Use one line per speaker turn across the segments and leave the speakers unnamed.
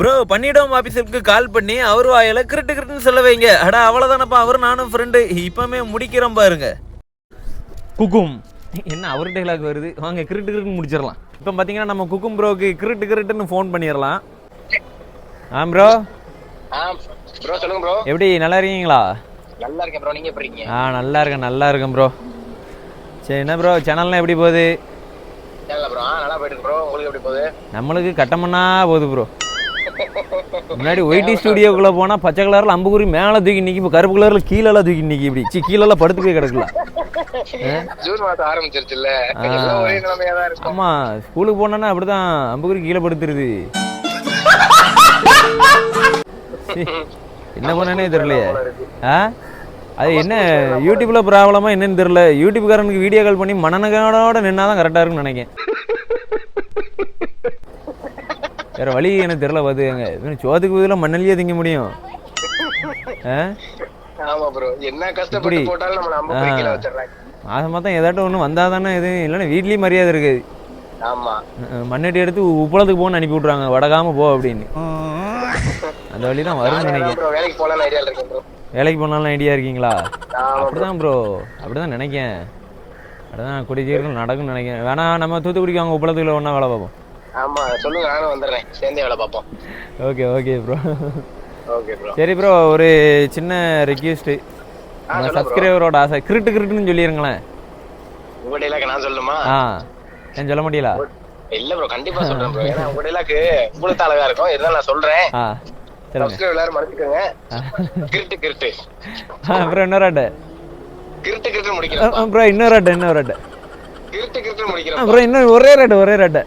Bro பண்ணிட்டோம் ஆபீஸருக்கு கால் பண்ணி அவர் வாயில கிரிட்டு கிரிட்டுன்னு சொல்ல வைங்க. அடா அவ்வளவுதானப்பா, அவர் நானும் ஃப்ரெண்டு, இப்பவுமே முடிக்கிறோம் பாருங்க. குக்கும் என்ன அவர் டைலாக் வருது, வாங்க கிரிட்டு கிரிட்டுன்னு முடிச்சிடலாம். இப்போ பார்த்தீங்கன்னா நம்ம குக்கும் ப்ரோக்கு கிரிட்டு கிரிட்டுன்னு ஃபோன் பண்ணிடலாம். ப்ரோ
ப்ரோ சொல்லுங்க ப்ரோ.
எப்படி நல்லா இருக்கீங்களா?
நல்லா இருக்கேன் ப்ரோ, நீங்க எப்படி இருக்கீங்க?
நல்லா இருக்கேன் ப்ரோ. சரி என்ன ப்ரோ சேனல்லாம் எப்படி போகுது?
நல்லா ப்ரோ, நல்லா போயிட்டு ப்ரோ. உங்களுக்கு எப்படி போகுது?
நம்மளுக்கு கட்டமண்ணா போகுது ப்ரோ. முன்னாடி ஒயிட்டி ஸ்டுடியோக்குள்ள போனா பச்சை கலர்ல அம்புக்குறி மேல தூக்கி நிக்கி, இப்போ கருப்பு கலர்ல கீழே தூக்கி நிக்கி, இப்படி கீழெல்லாம் படுத்து போய் கிடக்கலாம்.
ஜூன் மாசம் ஆரம்பிச்சிருச்சுல்ல, எல்லாம் ஒரே நிலைமையா தான் இருக்கும்.
ஆமா, ஸ்கூலுக்கு போனோன்னா அப்படிதான் அம்புக்குறி கீழே படுத்துருது. என்ன பண்ணனே தெரியலையே. அது என்ன யூடியூப்ல ப்ராப்ளமா என்னன்னு தெரியல. யூடியூப்காரனுக்கு வீடியோ கால் பண்ணி மனநகனோட நின்னாதான் கரெக்டா இருக்குன்னு நினைக்கிறேன். வேற வழி எனக்கு தெரியல. பாத்துக்கங்க, சோத்துக்கு பதிலாக மண்ணலியே திங்க முடியும்.
ஆமா ப்ரோ, என்ன கஷ்டப்பட்டு போட்டாலும் நம்ம அம்புக்குறி கீழே வச்சிடறாங்க. அது
மொத்தம் ஏதாட்டும் ஒண்ணு வந்தாதானே இது, இல்லைன்னா வீட்லயும் மரியாதை இருக்காது.
ஆமா,
மண்ணட்டி எடுத்து உப்பளத்துக்கு போன்னு அனுப்பி விட்றாங்க, வடகாம போ அப்படின்னு. அந்த வழிதான் வரும்னு நினைக்கிறேன்.
வேலைக்கு போகலான்னு ஐடியா இருக்கேன் ப்ரோ.
வேலைக்கு போனாலும் ஐடியா இருக்கீங்களா? அப்படிதான் ப்ரோ, அப்படிதான் நினைக்கேன். அப்படிதான் கூடிய சீக்கிரம் நடக்கும்னு நினைக்கிறேன். வேணா நம்ம தூத்துக்குடிக்கு வாங்க, உப்பளத்துக்குள்ள ஒன்றா வேலை பார்ப்போம்.
ஆமா சொல்லுங்க, நானும் வந்துடுறேன், சேர்ந்தே வேலை பார்ப்போம்.
Okay bro.
Okay bro.
சரி ப்ரோ, ஒரு சின்ன ரெக்வெஸ்ட். நம்ம சப்ஸ்கிரைபரோட ஆசை, கிரிட்டுன்னு சொல்லிருங்களேன்.
உங்க டைலாக் நான் சொல்லணுமா?
ஏன் சொல்ல முடியல?
இல்ல ப்ரோ, கண்டிப்பா சொல்றேன் ப்ரோ. ஏன்னா உங்க டைலாக் உங்களுக்கு அழகா இருக்கும், இதெல்லாம் நான் சொல்றேன். சப்ஸ்கிரைபர் எல்லாரும் மறந்துக்கோங்க. கிரிட்டு
அப்புறம் இன்னொரு ஆட்ட
கிரிட்டு முடிக்கிறேன்
ப்ரோ. இன்னொரு ஆட்ட
கிரிட்டு முடிக்கிறேன்
ப்ரோ. இன்னும் ஒரே ஆட்ட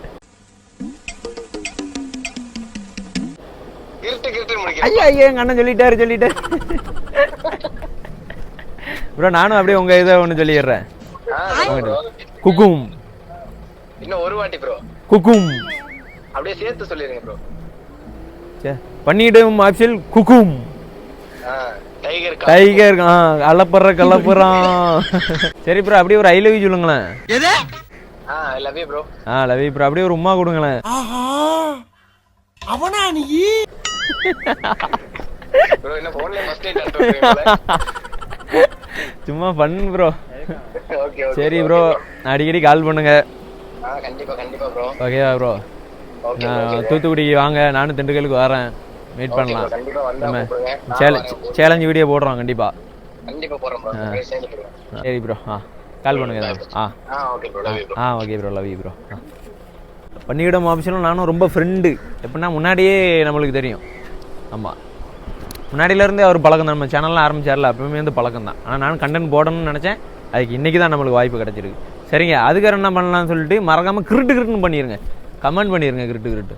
கிரிட்டு முடிக்கிறேன்.
ஐயா எங்க அண்ணன் சொல்லிட்டாரு ப்ரோ. நானும் அப்படியே உங்க இதை ஒண்ணு சொல்லிடுறேன். குக்கும்.
இன்னும் ஒரு வாட்டி ப்ரோ.
குக்கும்
அப்படியே சேர்த்து சொல்லிருங்க ப்ரோ.
பண்ணிடும் ஆப்ஷன் குக்கும். டைகர் கலப்புறான். சரி ப்ரோ, அப்படியே ஒரு ஐ லவ் யூ சொல்லுங்களேன்.
I love you bro.
Love you bro. அப்படியே ஒரு உம்மா கொடுங்களேன்.
அவனா நீ ப்ரோ? என்ன போன்ல ஃபர்ஸ்ட் டைம் பண்றீங்க?
சும்மா பண்ணு ப்ரோ.
ஓகே
சரி ப்ரோ, அடிக்கடி கால் பண்ணுங்க.
கண்டிப்பா ப்ரோ.
ஓகேவா ப்ரோ? தூத்துக்குடிக்கு வாங்க, நானும் திண்டுக்கலுக்கு வரேன், மீட் பண்ணலாம். நம்ம சேலஞ்ச் வீடியோ போடுறோம் கண்டிப்பா
போடுறோம் ப்ரோ.
சரி ப்ரோ, கால் பண்ணுங்க. Okay bro, love you bro. பண்ணிவிடும் ஆப்ஷனும் நானும் ரொம்ப ஃப்ரெண்டு. எப்படின்னா முன்னாடியே நம்மளுக்கு தெரியும். ஆமாம், முன்னாடியிலேருந்தே அவர் பழக்கம் தான். நம்ம சேனல்லாம் ஆரம்பிச்சார்ல, அப்பவுமே வந்து பழக்கம் தான். ஆனால் நானும் கண்டென்ட் போடணும்னு நினச்சேன். அதுக்கு இன்றைக்கி தான் நம்மளுக்கு வாய்ப்பு கிடச்சிருக்கு. சரிங்க, அதுக்கு என்ன பண்ணலாம்னு சொல்லிட்டு மறக்காமல் கிரிட்டுன்னு பண்ணிடுங்க, கமெண்ட் பண்ணிடுங்க கிரிட்டு.